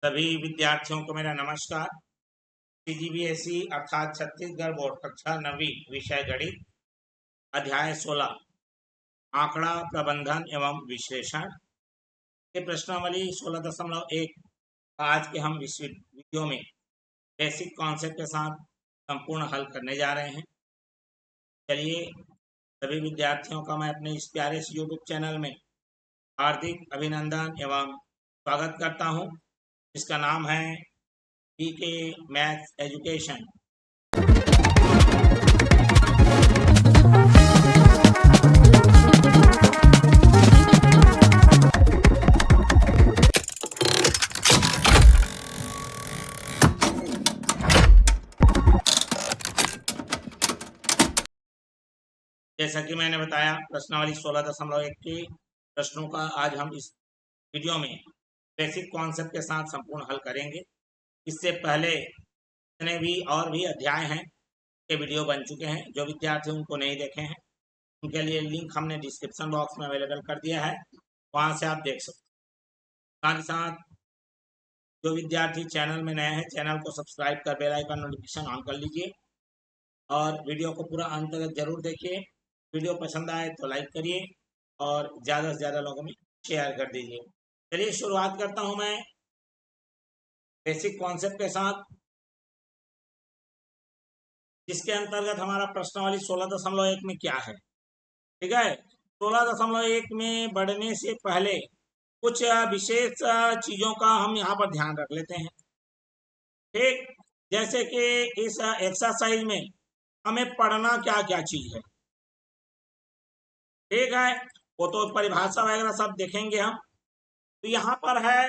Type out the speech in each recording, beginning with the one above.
सभी विद्यार्थियों को मेरा नमस्कार। सीजीबीएसई अर्थात छत्तीसगढ़ बोर्ड कक्षा 9वीं विषय गणित अध्याय 16 आंकड़ा प्रबंधन एवं विश्लेषण के प्रश्नावली 16.1 आज के हम इस वीडियो में बेसिक कॉन्सेप्ट के साथ संपूर्ण हल करने जा रहे हैं। चलिए सभी विद्यार्थियों का मैं अपने इस प्यारे से यूट्यूब चैनल में हार्दिक अभिनंदन एवं स्वागत करता हूं, जिसका नाम है पीके मैथ्स एजुकेशन। जैसा कि मैंने बताया, प्रश्नावली 16.1 के प्रश्नों का आज हम इस वीडियो में बेसिक कॉन्सेप्ट के साथ संपूर्ण हल करेंगे। इससे पहले जितने भी और भी अध्याय हैं के वीडियो बन चुके हैं। जो विद्यार्थी उनको नहीं देखे हैं उनके लिए लिंक हमने डिस्क्रिप्शन बॉक्स में अवेलेबल कर दिया है, वहां से आप देख सकते हैं। साथ ही साथ जो विद्यार्थी चैनल में नए हैं, चैनल को सब्सक्राइब कर बेल आइकन नोटिफिकेशन ऑन कर लीजिए और वीडियो को पूरा अंत तक जरूर देखिए। वीडियो पसंद आए तो लाइक करिए और ज़्यादा से ज़्यादा लोगों में शेयर कर दीजिए। चलिए शुरुआत करता हूं मैं बेसिक कॉन्सेप्ट के साथ, जिसके अंतर्गत हमारा प्रश्नावली 16.1 में क्या है। ठीक है, 16.1 में बढ़ने से पहले कुछ विशेष चीजों का हम यहाँ पर ध्यान रख लेते हैं। ठीक, जैसे कि इस एक्सरसाइज में हमें पढ़ना क्या क्या चीज है। ठीक है, वो तो परिभाषा वगैरह सब देखेंगे हम। तो यहाँ पर है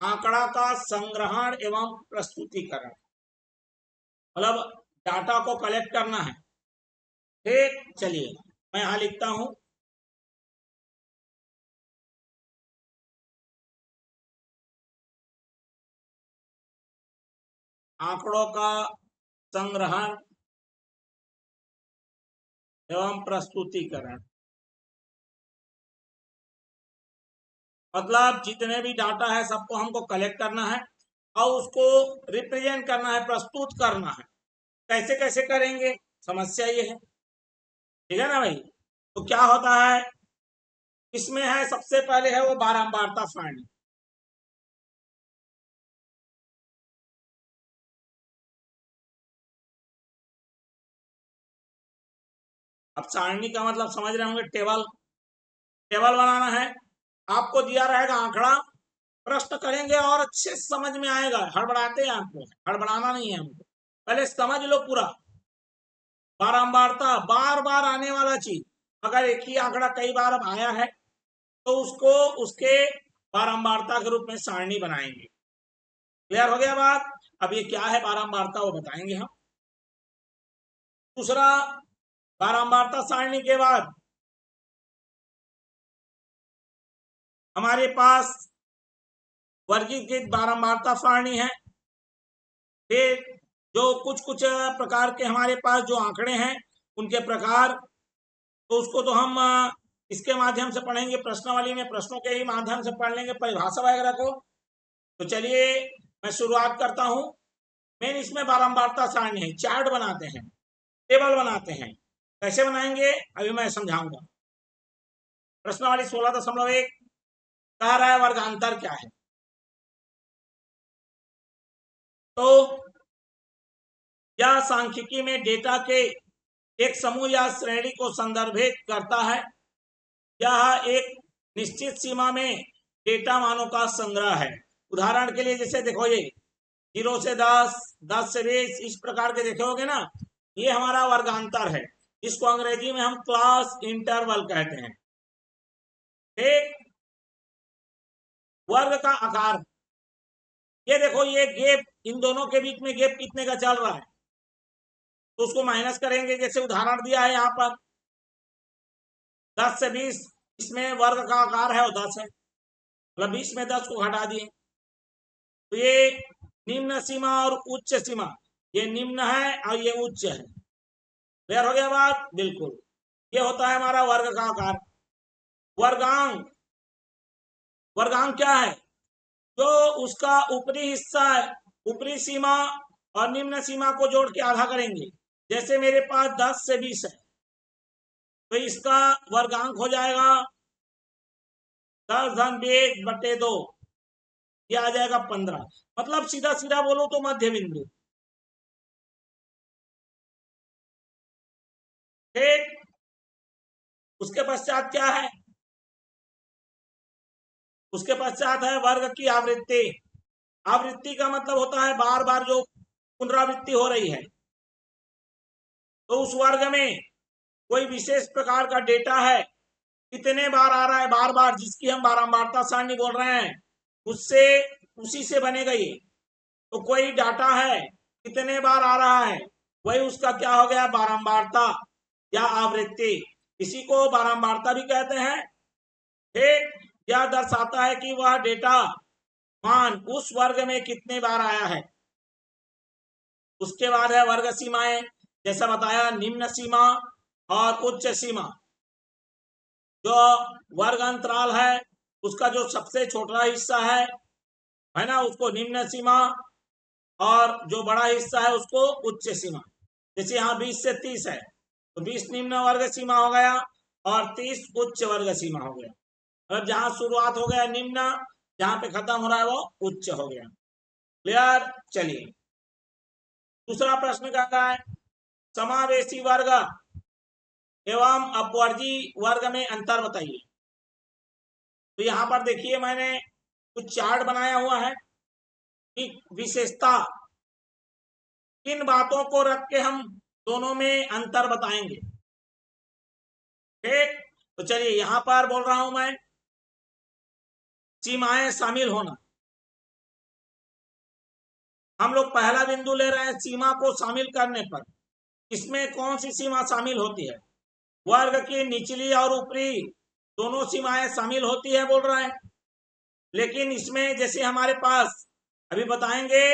आंकड़ा का संग्रहण एवं प्रस्तुतिकरण, मतलब डाटा को कलेक्ट करना है। ठीक, चलिए मैं यहाँ लिखता हूं आंकड़ों का संग्रहण एवं प्रस्तुतिकरण। मतलब जितने भी डाटा है सबको हमको कलेक्ट करना है और उसको रिप्रेजेंट करना है, प्रस्तुत करना है। कैसे कैसे करेंगे, समस्या ये है। ठीक है ना भाई। तो क्या होता है इसमें है, सबसे पहले है वो बारंबारता सारणी। अब सारणी का मतलब समझ रहे होंगे, टेबल। टेबल बनाना है, आपको दिया रहेगा आंकड़ा, प्रश्न करेंगे और अच्छे से समझ में आएगा। हड़बड़ाते हैं आपको, हड़बड़ाना नहीं है हमको, पहले समझ लो पूरा। बारंबारता, बार बार आने वाला चीज। अगर एक ही आंकड़ा कई बार अब आया है तो उसको उसके बारंबारता के रूप में सारणी बनाएंगे। क्लियर हो गया बात। अब ये क्या है बारंबारता, वो बताएंगे हम। दूसरा, बारंबारता सारणी के बाद हमारे पास वर्गीकृत बारंबारता सारणी है। फिर जो कुछ कुछ प्रकार के हमारे पास जो आंकड़े हैं उनके प्रकार, तो उसको तो हम इसके माध्यम से पढ़ेंगे, प्रश्नावली में प्रश्नों के ही माध्यम से पढ़ लेंगे परिभाषा वगैरह को। तो चलिए मैं शुरुआत करता हूं। मेन इसमें बारंबारता सारणी है, चार्ट बनाते हैं, टेबल बनाते हैं। कैसे बनाएंगे अभी मैं समझाऊंगा। प्रश्नावली 16.1 कह रहा है वर्गांतर क्या है। तो यह सांख्यिकी में डेटा के एक समूह या श्रेणी को संदर्भित करता है। यह एक निश्चित सीमा में डेटा मानों का संग्रह है। उदाहरण के लिए जैसे देखो, ये 0 से 10, 10 से 20, इस प्रकार के देखोगे ना, ये हमारा वर्गांतर है। इसको अंग्रेजी में हम क्लास इंटरवल कहते हैं। ठीक, वर्ग का आकार, ये देखो ये गैप, इन दोनों के बीच में गैप कितने का चल रहा है, तो उसको माइनस करेंगे। जैसे उदाहरण दिया है यहाँ पर 10 से 20, इसमें वर्ग का आकार है वो 10 है, मतलब 20 में 10 को घटा दिए। तो ये निम्न सीमा और उच्च सीमा, ये निम्न है और ये उच्च है। क्लियर हो गया बात, बिल्कुल। ये होता है हमारा वर्ग का आकार। वर्गांक, वर्गांक क्या है, जो उसका ऊपरी हिस्सा है, ऊपरी सीमा और निम्न सीमा को जोड़ के आधा करेंगे। जैसे मेरे पास 10 से 20 है, तो इसका वर्गांक हो जाएगा 10 धन 20 बटे 2, ये आ जाएगा 15। मतलब सीधा सीधा बोलो तो मध्य बिंदु। ठीक, उसके पश्चात क्या है? उसके पश्चात है वर्ग की आवृत्ति। आवृत्ति का मतलब होता है बार बार जो पुनरावृत्ति हो रही है। तो उस वर्ग में कोई विशेष प्रकार का डेटा है, कितने बार आ रहा है बार बार, जिसकी हम बारंबारता सारणी बोल रहे हैं, उससे उसी से बनेगा ये। तो कोई डाटा है कितने बार आ रहा है, वही उसका क्या हो गया, बारंबारता या आवृत्ति। इसी को बारंबारता भी कहते हैं। ठीक, यह दर्शाता है कि वह डेटा मान उस वर्ग में कितने बार आया है। उसके बाद है वर्ग सीमाएं, जैसा बताया निम्न सीमा और उच्च सीमा। जो वर्ग अंतराल है उसका जो सबसे छोटा हिस्सा है ना, उसको निम्न सीमा, और जो बड़ा हिस्सा है उसको उच्च सीमा। जैसे यहाँ 20 से 30 है, तो 20 निम्न वर्ग सीमा हो गया और 30 उच्च वर्ग सीमा हो गया। मतलब जहां शुरुआत हो गया निम्न, जहां पे खत्म हो रहा है वो उच्च हो गया। क्लियर? चलिए दूसरा प्रश्न कहता है समावेशी वर्ग एवं अपवर्गी वर्ग में अंतर बताइए। तो यहाँ पर देखिए मैंने कुछ चार्ट बनाया हुआ है कि विशेषता किन बातों को रख के हम दोनों में अंतर बताएंगे। ठीक, तो चलिए यहां पर बोल रहा हूं मैं सीमाएं शामिल होना। हम लोग पहला बिंदु ले रहे हैं सीमा को शामिल करने पर। इसमें कौन सी सीमा शामिल होती है? वर्ग की निचली और ऊपरी दोनों सीमाएं शामिल होती है बोल रहा है। लेकिन इसमें जैसे हमारे पास अभी बताएंगे,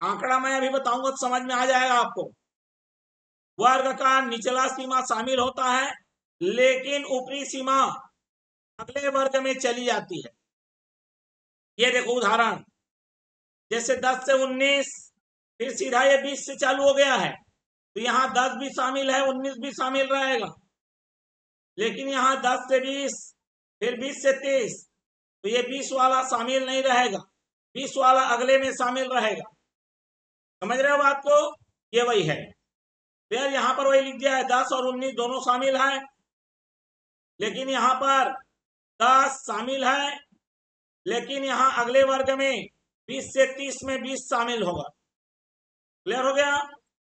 आंकड़ा मैं अभी बताऊंगा तो समझ में आ जाएगा आपको। वर्ग का निचला सीमा शामिल होता है, लेकिन ऊपरी सीमा अगले वर्ग में चली जाती है। ये देखो उदाहरण, जैसे 10 से 19, फिर सीधा ये 20 से चालू हो गया है, तो यहाँ 10 भी शामिल है, 19 भी शामिल रहेगा। लेकिन यहाँ 10 से 20, फिर 20 से 30, तो ये 20 वाला शामिल नहीं रहेगा, 20 वाला अगले में शामिल रहेगा। समझ रहे हो बात को? ये वही है। फिर यहाँ पर वही लिख दिया है 10 और 19 दोनों शामिल है, लेकिन यहाँ पर 10 शामिल है, लेकिन यहाँ अगले वर्ग में 20 से 30 में 20 शामिल होगा। क्लियर हो गया?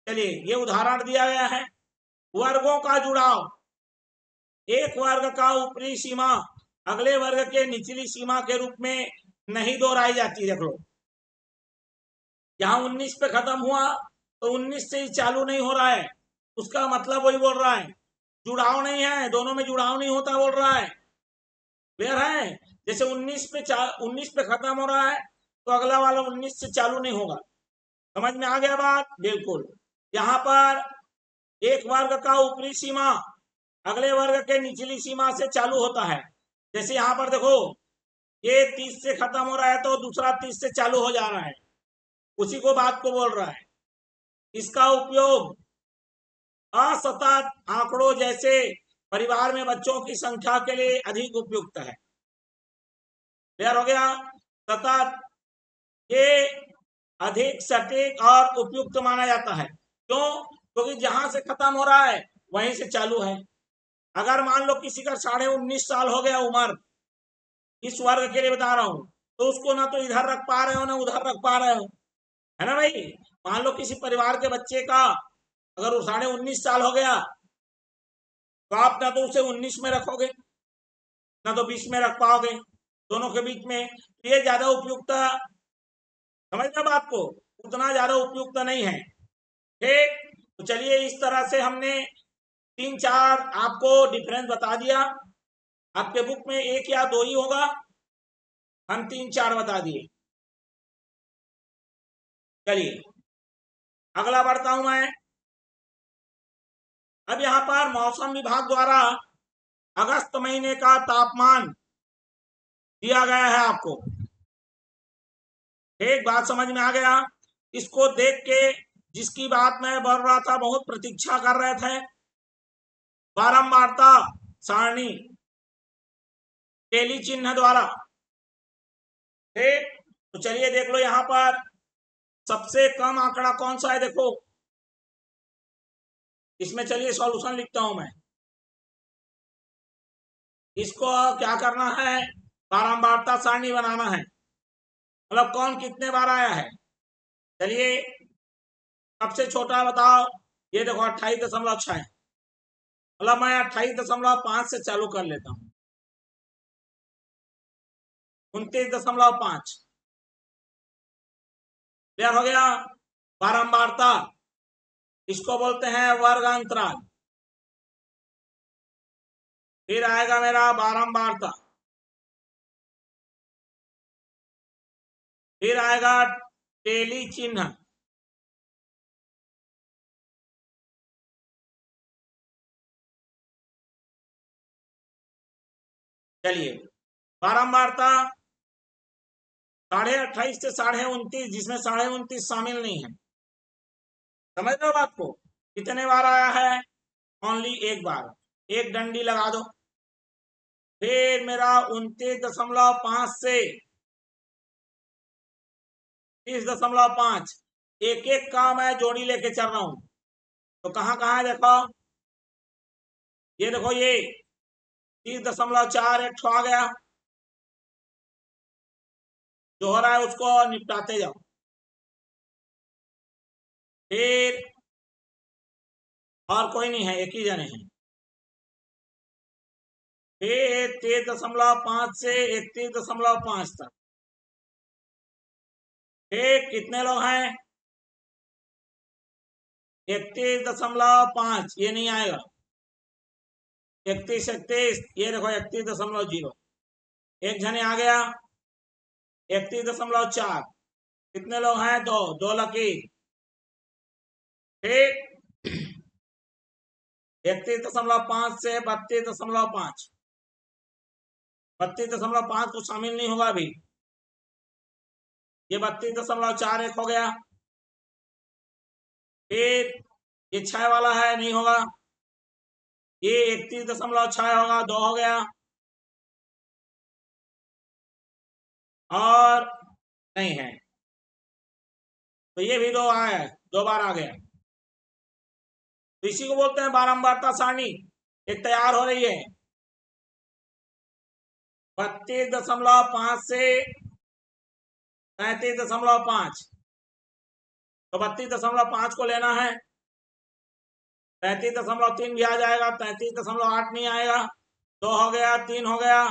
चलिए ये उदाहरण दिया गया है, वर्गों का जुड़ाव। एक वर्ग का ऊपरी सीमा अगले वर्ग के निचली सीमा के रूप में नहीं दोहराई जाती। देख लो यहाँ 19 पे खत्म हुआ तो 19 से ही चालू नहीं हो रहा है, उसका मतलब वही बोल रहा है जुड़ाव नहीं है, दोनों में जुड़ाव नहीं होता बोल रहा है। क्लियर है? जैसे 19 पे खत्म हो रहा है तो अगला वाला 19 से चालू नहीं होगा। समझ में आ गया बात? बिल्कुल। यहाँ पर एक वर्ग का ऊपरी सीमा अगले वर्ग के निचली सीमा से चालू होता है। जैसे यहाँ पर देखो ये 30 से खत्म हो रहा है तो दूसरा 30 से चालू हो जा रहा है, उसी को बात को बोल रहा है। इसका उपयोग असतत आंकड़ों जैसे परिवार में बच्चों की संख्या के लिए अधिक उपयुक्त है। क्लियर हो गया? सतत ये अधिक सटीक और उपयुक्त माना जाता है। क्यों? क्योंकि जहां से खत्म हो रहा है वहीं से चालू है। अगर मान लो किसी का 19.5 साल हो गया उम्र, इस वर्ग के लिए बता रहा हूं, तो उसको ना तो इधर रख पा रहे हो ना उधर रख पा रहे हो, है ना भाई? मान लो किसी परिवार के बच्चे का अगर वो 19.5 साल हो गया, तो आप ना तो उसे 19 में रखोगे ना तो 20 में रख पाओगे, दोनों के बीच में। तो ये ज्यादा उपयुक्त, समझना बात को, उतना ज्यादा उपयुक्त नहीं है। ठीक, तो चलिए इस तरह से हमने 3-4 आपको डिफरेंस बता दिया। आपके बुक में 1 या 2 ही होगा, हम 3-4 बता दिए। चलिए अगला बढ़ता हूं मैं। अब यहाँ पर मौसम विभाग द्वारा अगस्त महीने का तापमान दिया गया है आपको। एक बात समझ में आ गया। इसको देख के जिसकी बात मैं बोल रहा था, बहुत प्रतीक्षा कर रहे थे, बारंबारता सारणी टेली चिन्ह द्वारा। ठीक, तो चलिए देख लो यहां पर सबसे कम आंकड़ा कौन सा है, देखो इसमें। चलिए सॉल्यूशन लिखता हूं मैं। इसको क्या करना है, बारंबारता सारणी बनाना है, मतलब कौन कितने बार आया है। चलिए सबसे छोटा बताओ, ये देखो 28.6, मतलब मैं 28.5 से चालू कर लेता हूं। 29.5 क्लियर हो गया। बारंबारता इसको बोलते हैं वर्ग अंतराल। फिर आएगा मेरा बारंबारता, फिर आएगा टेली चिन्ह, चलिए बारंबारता 28.5 से 29.5, जिसमें 29.5 शामिल नहीं है। समझ लो बात को, कितने बार आया है, ओनली एक बार, एक डंडी लगा दो। फिर मेरा 29.5 से 30.5, एक एक का मैं जोड़ी लेके चल रहा हूं। तो कहां कहां है देखो, ये देखो ये 30.4 एक आ गया, जो हो रहा है उसको निपटाते जाओ। फिर और कोई नहीं है, एक ही जने हैं। फिर 23.5 से 31.5 तक। फिर कितने लोग हैं, 31.5, ये नहीं आएगा। 31, ये देखो 31.0, एक जने आ गया। 31.4, कितने लोग हैं, दो, दो लकी। ठीक, 31.5 से 32.5, 32.5 को शामिल नहीं होगा अभी। ये 32.4 एक हो गया। फिर ये 6 वाला है, नहीं होगा। ये 31.6 होगा, 2 हो गया। और नहीं है, तो ये भी 2 आया है, 2 बार आ गया। तो इसी को बोलते हैं बारंबारता सारणी। एक तैयार हो रही है 32.5 से 33.5। तो 32.5 को लेना है, 33.3 भी आ जाएगा, 33.8 नहीं आएगा। 2 हो गया, 3 हो गया,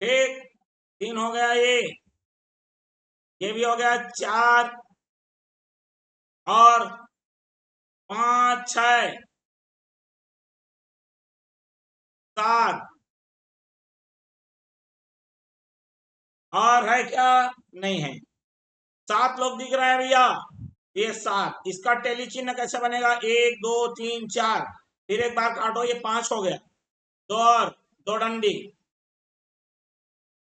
ठीक, 3 हो गया, ये भी हो गया, 4 और 5, 6, 7 और है क्या, नहीं है। 7 लोग दिख रहे हैं भैया, ये 7, इसका टेली चिन्ह कैसे बनेगा, 1 2 3 4, फिर एक बार काटो, ये 5 हो गया, 2 और 2 डंडी।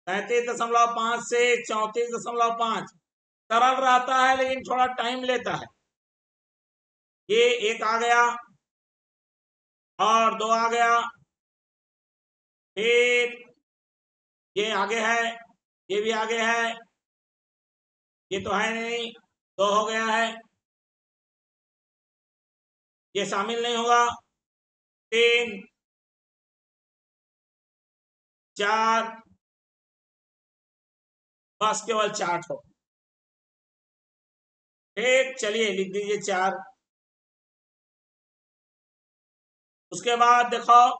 33.5 से 34.5, सरल रहता है लेकिन थोड़ा टाइम लेता है। ये एक आ गया और 2 आ गया। फिर ये आगे है, ये भी आगे है, ये तो है नहीं, 2 हो गया है, ये शामिल नहीं होगा। 3 4, बस केवल 4 हो। ठीक, चलिए लिख दीजिए 4। उसके बाद देखो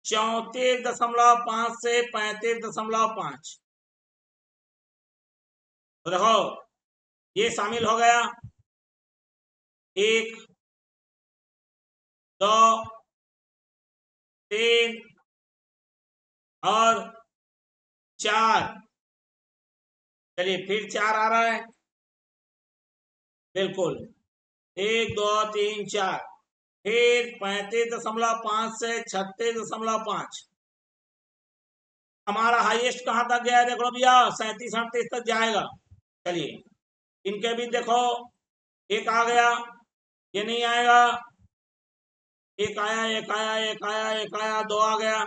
34.5 से 35.5, तो देखो ये शामिल हो गया, 1 2 3 और 4। चलिए फिर 4 आ रहा है, बिल्कुल, 1 2 3 4। फिर 35.5 से 36.5, हमारा हाईएस्ट कहाँ तक गया है, देख लो भैया 37-38 तक जाएगा। चलिए इनके भी देखो, एक आ गया, ये नहीं आएगा, एक आया, एक आया, एक आया, एक आया, दो आ गया,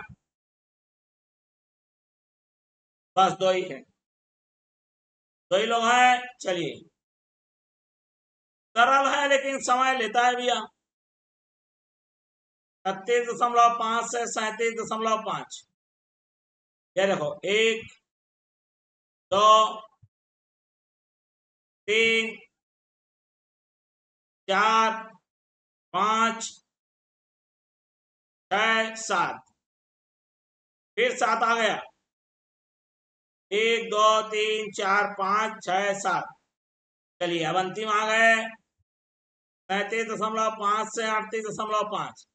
बस दो ही है, दो ही लोग हैं। चलिए सरल है लेकिन समय लेता है भैया। 37.5 से 37.5, ये देखो 1 2 3 4 5 6 7, फिर 7 आ गया, 1 2 3 4 5 6 7। चलिए अब अंतिम आ गए 37.5 से 38.5।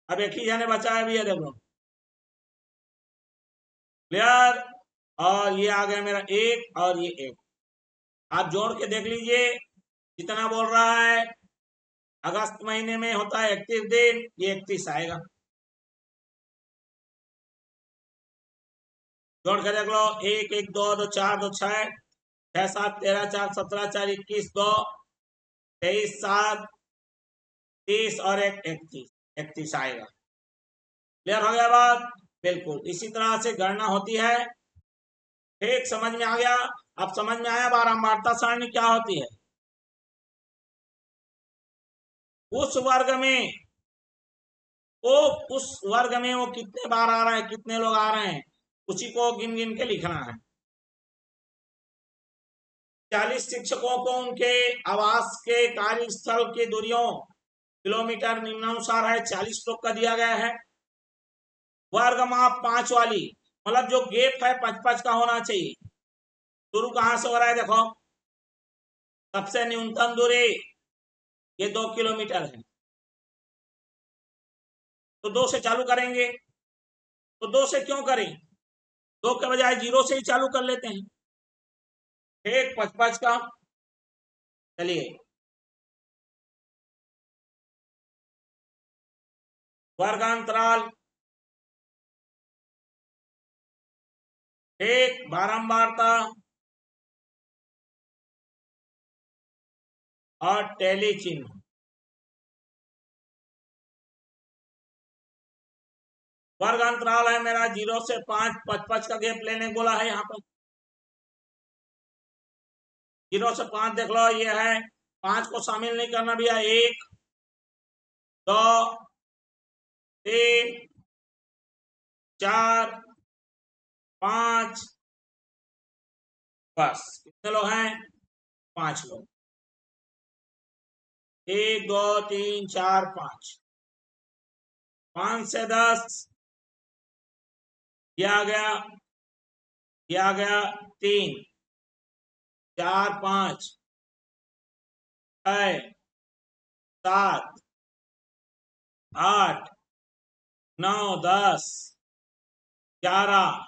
अब एक ही जाने बचा है भैया, देखो क्लियर। और ये आ गया मेरा एक, और ये एक, आप जोड़ के देख लीजिए कितना बोल रहा है। अगस्त महीने में होता है 31 दिन, ये 31 आएगा। जोड़ के देख लो, 1 1 2 2 4 2 6 6 7 13 4 17 4 21 2 23 7 30 और 1 31, 31 आएगा। क्लियर हो गया बात? बिल्कुल इसी तरह से गणना होती है। ठीक, समझ में आ गया? अब समझ में आया बारंबारता सारणी क्या होती है। उस वर्ग में वो उस वर्ग में वो कितने बार आ रहे हैं, कितने लोग आ रहे हैं, उसी को गिन गिन के लिखना है। 40 शिक्षकों को उनके आवास के कार्यस्थल की दूरियों किलोमीटर निम्नानुसार है, 40 लोग का दिया गया है। वर्ग माप 5 वाली, मतलब जो गेप है 5-5 का होना चाहिए। शुरू कहां से हो रहा है, देखो सबसे न्यूनतम दूरी ये 2 किलोमीटर है, तो 2 से चालू करेंगे। तो 2 से क्यों करें, 2 के बजाय 0 से ही चालू कर लेते हैं। ठीक, 5-5 का। चलिए वर्गांतराल, एक बारंबारता और टैली चिन्ह। वर्गांतराल है मेरा 0 से 5, 5-5 का गैप लेने बोला है यहाँ पर। 0 से 5 देख लो, ये है 5 को शामिल नहीं करना भैया, 1 2 3 4 5, बस कितने लोग हैं, 5 लोग। 1 2 3 4 5, 5 से 10 किया गया, किया गया 3 4 5 6 7 8 9 10 11,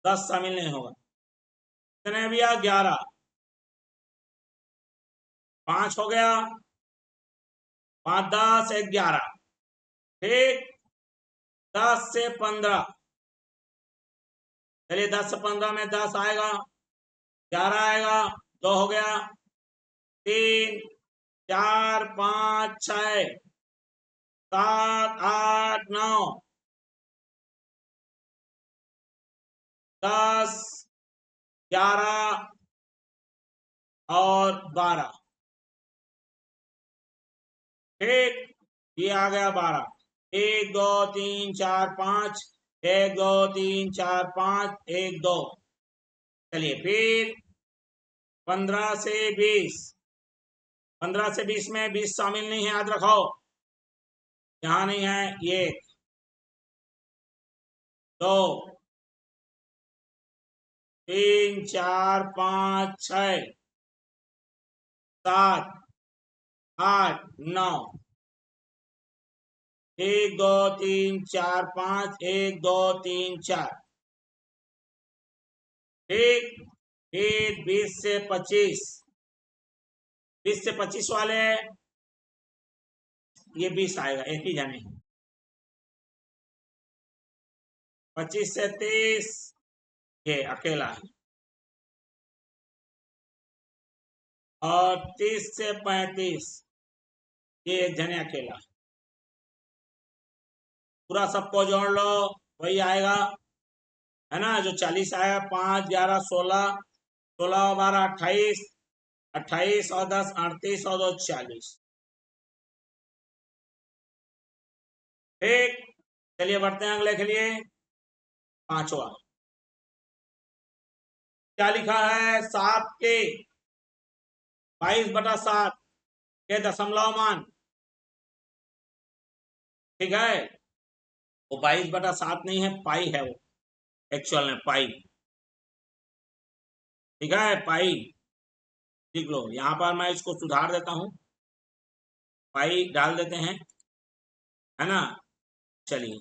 10 शामिल नहीं होगा, कितने भैया 11, 5 हो गया, 5 10 11, ठीक। 10 से 15, चलिए 10 से 15 में 10 आएगा, 11 आएगा, 2 हो गया, 3 4 5 6 7 8 9 10 11 और 12, ठीक। ये आ गया 12, 1 2 3 4 5, 1 2 3 4 5 1 2। चलिए फिर 15 से 20, 15 से 20 में 20 शामिल नहीं है, याद रखो, यहाँ नहीं है। ये 2 3 4 5 6 7 8 9, 1 2 3 4 5 1 2 3 4, ठीक। फिर 20 से 25, 20 से 25 वाले ये 20 आएगा, एक ही जाने, 25 से 30 ये अकेला है, और 30 से 35 ये एक जने अकेला है। पूरा सबको जोड़ लो, वही आएगा, है ना। जो 40 आया, 5 11 16, 16 12 28, 28 और 10 38 और 2 40। ठीक, चलिए बढ़ते हैं अगले के लिए। पांचवा क्या लिखा है, 7 के 22/7 के दशमलव मान। ठीक है, वो 22/7 नहीं है, पाई है वो, एक्चुअल में पाई। ठीक है, पाई लिख लो। यहां पर मैं इसको सुधार देता हूं, पाई डाल देते हैं, है ना। चलिए,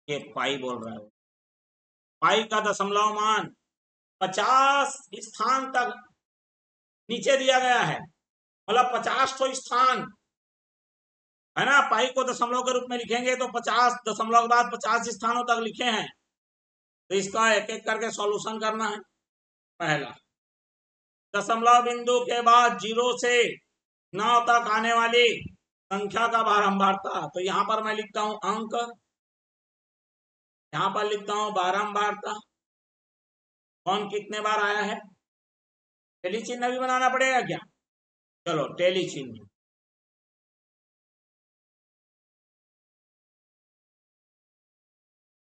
ये पाई बोल रहा है, पाई का दशमलव मान 50 स्थान तक नीचे दिया गया है, मतलब 50 तो स्थान, है ना। पाई को दशमलव के रूप में लिखेंगे तो 50 दशमलव के बाद 50 स्थानों तक लिखे हैं, तो इसका एक एक करके सॉल्यूशन करना है। पहला, दशमलव बिंदु के बाद 0 से 9 तक आने वाली संख्या का बारंबारता। तो यहां पर मैं लिखता हूं अंक, यहां पर लिखता हूं बारंबारता, कौन कितने बार आया है। टेली चिन्ह भी बनाना पड़ेगा क्या, चलो टेली चिन्ह।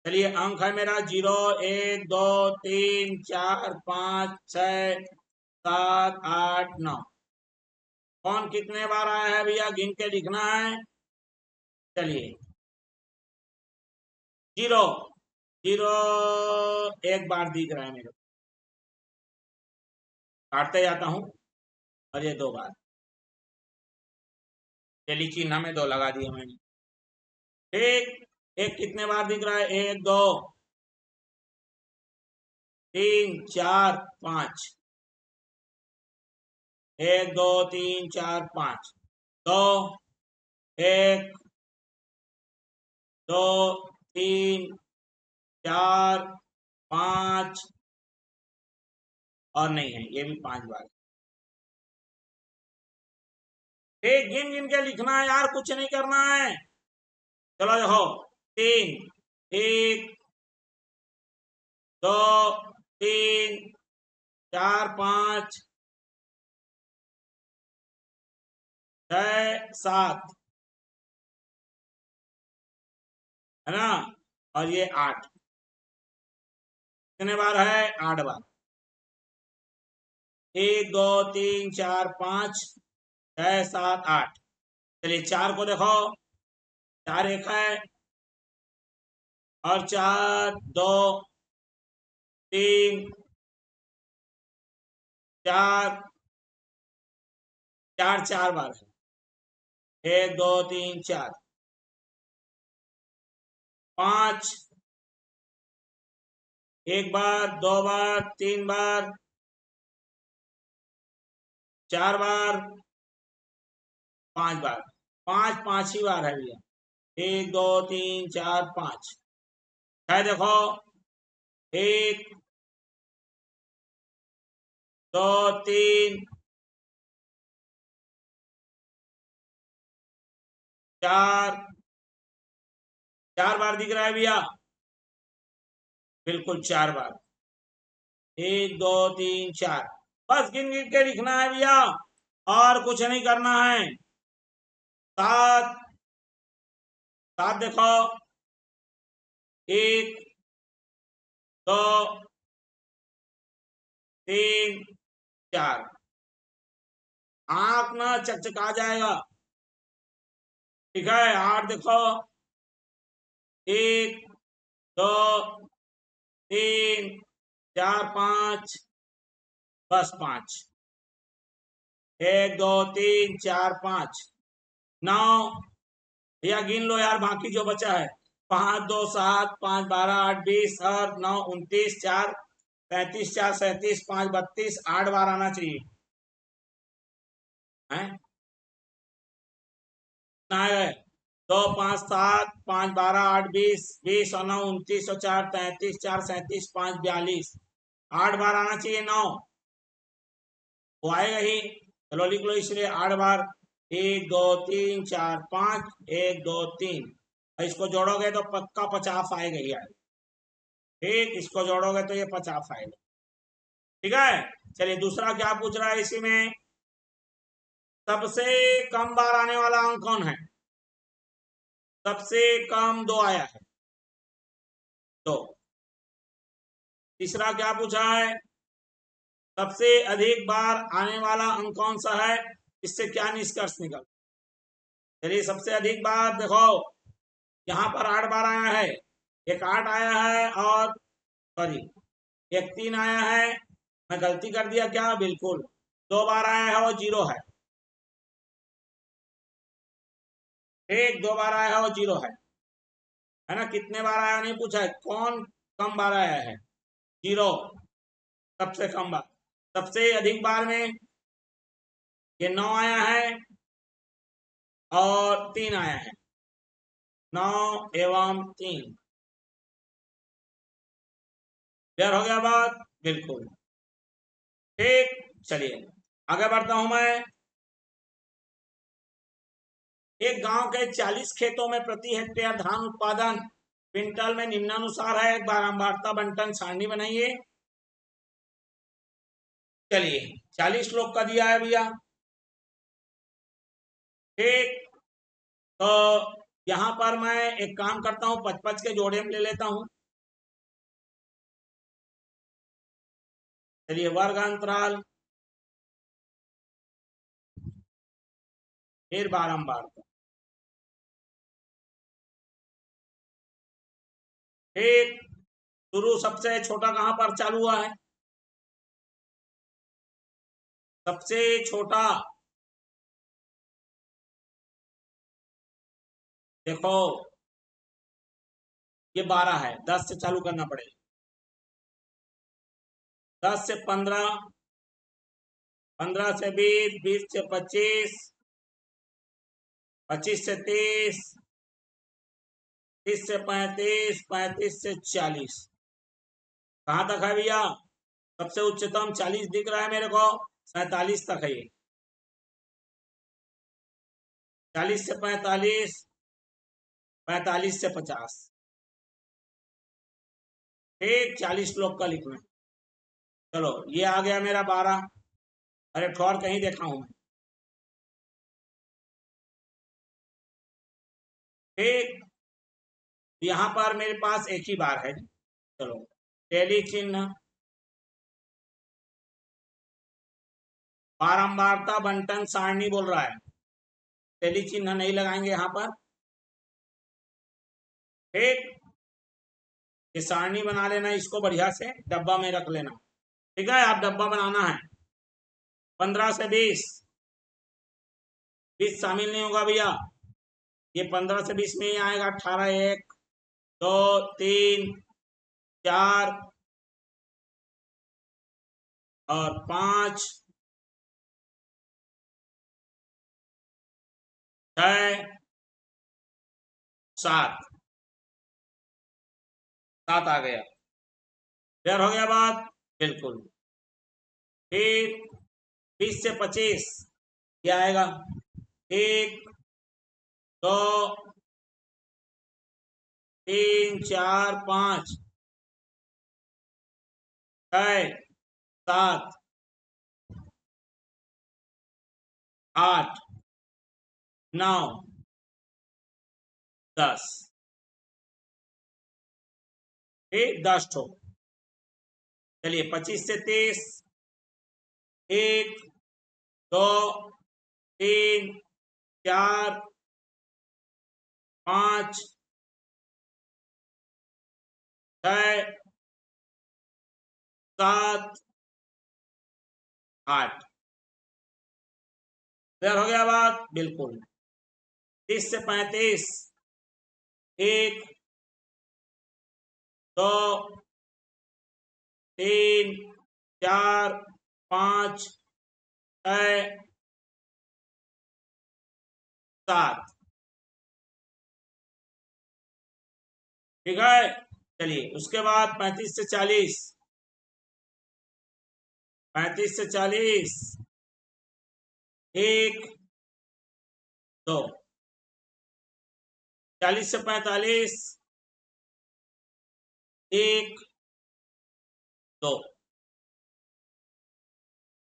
चलिए, अंक है मेरा 0 1 2 3 4 5 6 7 8 9। कौन कितने बार आया है भैया, गिन के लिखना है। चलिए, 0 0 एक बार दिख रहा है मेरे को, काटते जाता हूं, और ये 2 बार, चलिए चिन्ह में 2 लगा दिया मैंने। ठीक, एक कितने बार दिख रहा है, 1 2 3 4 5, 1 2 3 4 5, 2 1 2 3 4 5, और नहीं है, ये भी 5 बार। एक गिन गिन के लिखना है यार, कुछ नहीं करना है। चलो देखो, 3 1 2 3 4 5 6 7, है ना, और ये 8। कितने बार है, 8 बार। 1 2 3 4 5 6 7 8। चलिए 4 को देखो, 4 एक है, और 4 2 3 4 4 4 बार है, 1 2 3 4 5, एक बार 2 बार 3 बार 4 बार 5 बार, 5 5 ही बार है भैया, 1 2 3 4 5 है। देखो, 1 2 3 4, 4 बार दिख रहा है भैया, बिल्कुल 4 बार, 1 2 3 4। बस गिन गिन के लिखना है भैया, और कुछ नहीं करना है। 7 7 देखो, 1 2 3 4, आंख ना चकचका जाएगा। ठीक है, 8 देखो, 1 2 3 4 5, बस 5, 1 2 3 4 5 9। भैया गिन लो यार, बाकी जो बचा है, 5 2 7 5 12 8 20 और 9 29 4 35 4 37 5 32, 8 बार आना चाहिए, है ना। दो 5 7 5 12 8 20 20 और 9 29 और 4 33 4 37 5 42 8 बार आना चाहिए 9 वो आएगा ही। चलो लिख लो इसलिए 8 बार 1 2 3 4 5 1 2 3 इसको जोड़ोगे तो पक्का 50 आएगा ही आएगा। ठीक, इसको जोड़ोगे तो ये 50 आएगा। ठीक है, चलिए दूसरा क्या पूछ रहा है इसी में, सबसे कम बार आने वाला अंक कौन है? सबसे कम 2 आया है, 2। तीसरा क्या पूछा है, सबसे अधिक बार आने वाला अंक कौन सा है? इससे क्या निष्कर्ष निकल? चलिए सबसे अधिक बार देखो, यहाँ पर 8 बार आया है, एक 8 आया है और सॉरी एक 3 आया है, मैं गलती कर दिया क्या? बिल्कुल 2 बार आया है वो 0 है। एक 2 बार आया है वो 0 है ना? कितने बार आया नहीं पूछा है, कौन कम बार आया है? 0 सबसे कम बार। सबसे अधिक बार में ये 9 आया है और 3 आया है, 9 एवं 3। क्लियर हो गया बात? बिल्कुल ठीक। चलिए आगे बढ़ता हूं मैं। एक गांव के 40 खेतों में प्रति हेक्टेयर धान उत्पादन क्विंटल में निम्नानुसार है, एक बारंबारता बंटन सारणी बनाइए। चलिए 40 लोग का दिया है भैया। ठीक, तो यहां पर मैं एक काम करता हूं, 55 के जोड़े में ले लेता हूं। चलिए वर्ग अंतराल फिर बारंबारता। ठीक, शुरू सबसे छोटा कहां पर चालू हुआ है? सबसे छोटा देखो ये 12 है, 10 से चालू करना पड़ेगा। 10 से 15, 15 से 20, 20 से 25, 25 से 30, 30 से 35, 35 से 40। कहाँ तक है भैया? सबसे उच्चतम 40 दिख रहा है मेरे को, 47 तक है ये। 40 से 45, 45 से 50। ठीक, 40 श्लोक का लिखना है। चलो ये आ गया मेरा 12। अरे ठोर कहीं देखा हूं मैं। ठीक, यहाँ पर मेरे पास एक ही बार है। चलो टेली चिन्ह, बारंबारता बंटन सारणी बोल रहा है, टेली चिन्ह नहीं लगाएंगे यहाँ पर। ठीक, ये सारणी बना लेना, इसको बढ़िया से डब्बा में रख लेना। ठीक है, आप डब्बा बनाना है। 15 से 20, 20 शामिल नहीं होगा भैया, ये 15 से 20 में ही आएगा। 18, 1 2 3 4 और 5 6 7, 7 आ गया। क्लियर हो गया बात? बिल्कुल। फिर 20 से 25 क्या आएगा? 1 2 3 4 5 6 7 8 9 10। ठीक, 10 ठो। चलिए 25 से 30, 1 2 3 4 5 6 7 8। क्लियर हो गया बात? बिल्कुल। 30 से 35, 1 2 3 4 5 6 7। ठीक है। चलिए उसके बाद 35 से 40, 35 से 40, 1 2, 40 से 45, 1 2,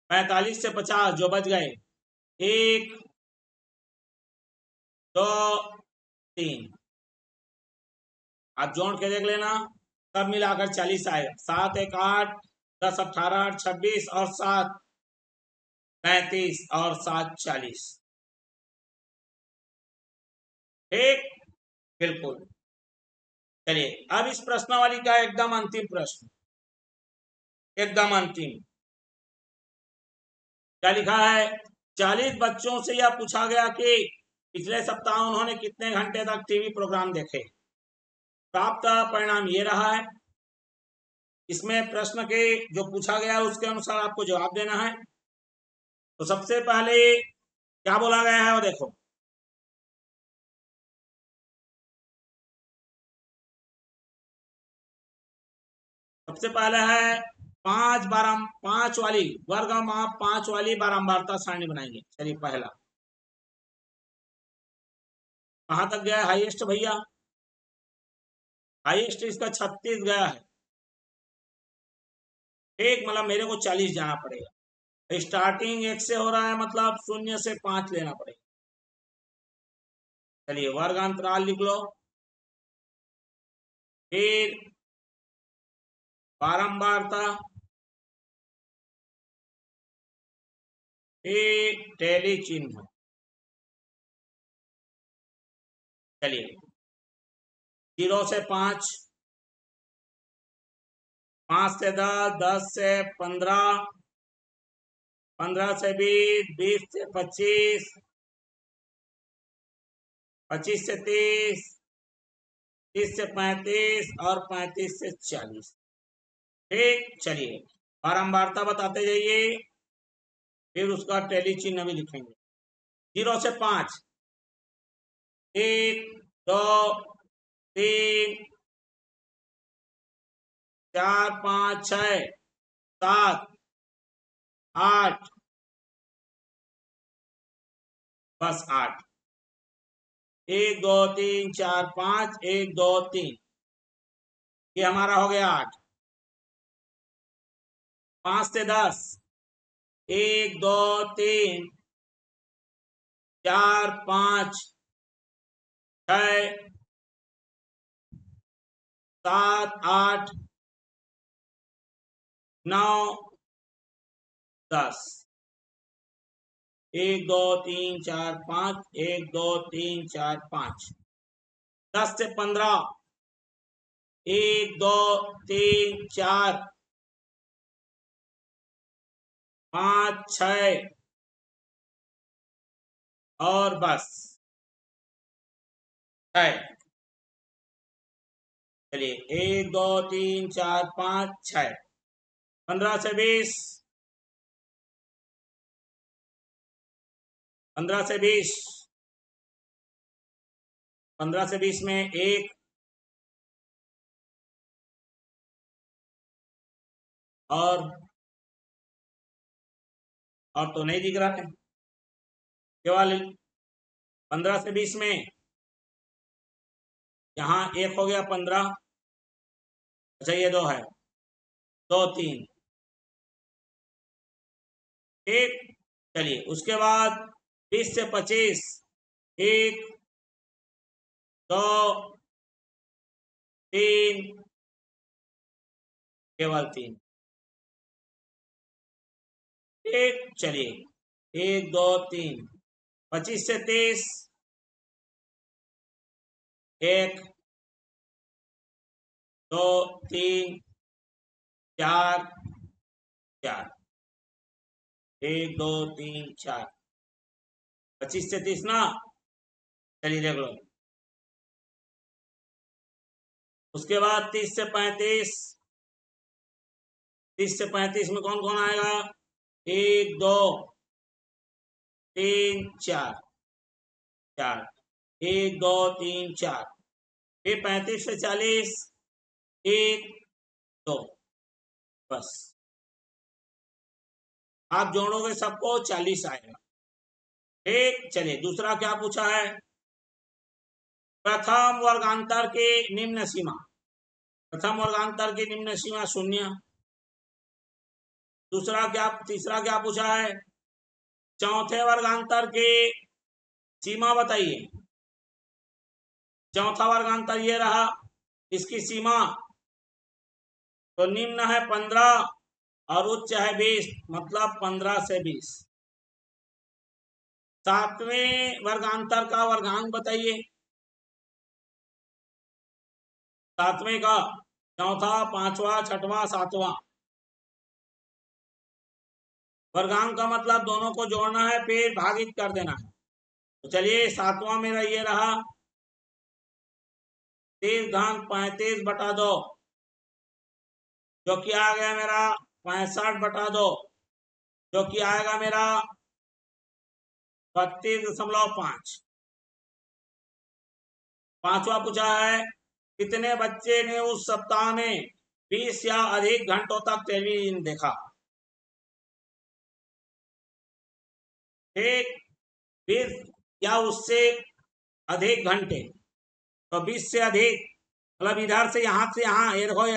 45 से 50 जो बच गए, 1 2 3, आप जोड़ के देख लेना, सब मिलाकर 40 आएगा। 7 1 8, 10 18 26 और 7 35 और 7 40। ठीक, बिल्कुल। चलिए अब इस प्रश्नावली का एकदम अंतिम प्रश्न, एकदम अंतिम, क्या लिखा है? 40 बच्चों से यह पूछा गया कि पिछले सप्ताह उन्होंने कितने घंटे तक टीवी प्रोग्राम देखे। प्राप्त परिणाम ये रहा है। इसमें प्रश्न के जो पूछा गया है उसके अनुसार आपको जवाब देना है। तो सबसे पहले क्या बोला गया है वो देखो, सबसे पहले है 5 वाली वर्ग माप 5 वाली बारंबारता सारणी बनाएंगे। चलिए पहला कहां तक गया है? हाईएस्ट भैया, हाईएस्ट इसका 36 गया है। एक मतलब मेरे को 40 जाना पड़ेगा। स्टार्टिंग 1 से हो रहा है, मतलब 0 से 5 लेना पड़ेगा। चलिए वर्ग अंतराल लिख लो, फिर बारंबारता, फिर टैली चिन्ह। चलिए 0 से 5, 5 से 10, 10 से 15, 15 से 20, 20 से 25, 25 से 30, 30 से 35 और 35 से 40। ठीक, चलिए बारंबारता बताते जाइए, फिर उसका टैली चिन्ह भी लिखेंगे। 0 से 5, 1 2 3 4 5 6 7 8, बस 8, 1 2 3 4 5, 1 2 3, ये हमारा हो गया 8। 5 से 10, 1 2 3 4 5 6 7 8 9 10, 1 2 3 4 5, 1 2 3 4 5। 10 से 15, 1 2 3 4 5 6 और बस 6। चलिए 1 2 3 4 5 6। 15 से 20, 15 से 20, 15 से 20 में 1 और तो नहीं दिख रहा है केवल 15 से 20 में यहाँ 1 हो गया 15। अच्छा ये 2 है, 2 3। ठीक, चलिए उसके बाद 20 से 25, 1 2 3, केवल 3। ठीक, चलिए 1 2 3। 25 से 30, 1 2 3 4 4, 1 2 3 4। 25 से 30 ना, चलिए देख लो। उसके बाद 30 से 35, 30 से 35 में कौन कौन आएगा? 1 2 3 4 4, 1 2 3 4। फिर 35 से 40, 1 2, बस आप जोड़ोगे सबको 40 आएगा। ठीक, चलिए दूसरा क्या पूछा है। प्रथम वर्गांतर की निम्न सीमा, प्रथम वर्गांतर की निम्न सीमा 0। तीसरा क्या पूछा है, चौथे वर्गांतर की सीमा बताइए। चौथा वर्गांतर ये रहा, इसकी सीमा तो निम्न है 15 और उच्च है 20, मतलब 15 से 20। सातवें वर्गांतर का वर्गांक बताइए। सातवें का, चौथा, पांचवा, छठवां, सातवां। वर्गांक का मतलब दोनों को जोड़ना है फिर भागित कर देना है। तो चलिए सातवां मेरा ये रहा 30-35/2, जो कि आ गया मेरा 65/2, जो कि आएगा मेरा 32.5। पांचवा पूछा है, कितने बच्चे ने उस सप्ताह में 20 या अधिक घंटों तक टेलीविजन देखा। ठीक, 20 या उससे अधिक घंटे, तो 20 से अधिक मतलब इधर से यहाँ ये देखो,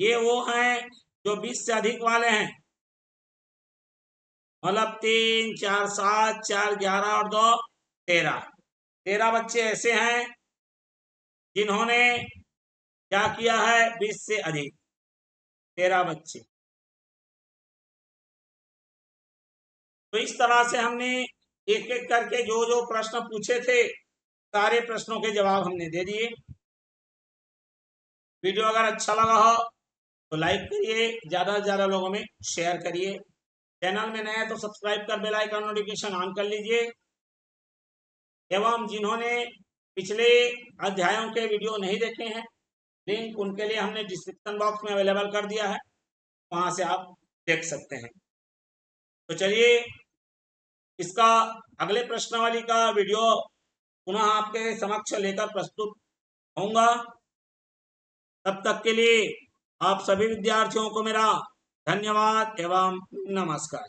ये वो हैं जो 20 से अधिक वाले हैं, मतलब 3, 4, 7, 4, 11 और 2, 13। 13 बच्चे ऐसे हैं जिन्होंने क्या किया है, 20 से अधिक 13 बच्चे। तो इस तरह से हमने एक एक करके जो जो प्रश्न पूछे थे सारे प्रश्नों के जवाब हमने दे दिए। वीडियो अगर अच्छा लगा हो तो लाइक करिए, ज्यादा से ज्यादा लोगों में शेयर करिए। चैनल में नए हैं तो सब्सक्राइब कर बेल आइकन नोटिफिकेशन ऑन कर लीजिए। एवं जिन्होंने पिछले अध्यायों के वीडियो नहीं देखे हैं, लिंक उनके लिए हमने डिस्क्रिप्शन बॉक्स में अवेलेबल कर दिया है, वहां से आप देख सकते हैं। तो चलिए इसका अगले प्रश्नावली का वीडियो पुनः आपके समक्ष लेकर प्रस्तुत होऊंगा। तब तक के लिए आप सभी विद्यार्थियों को मेरा धन्यवाद एवं नमस्कार।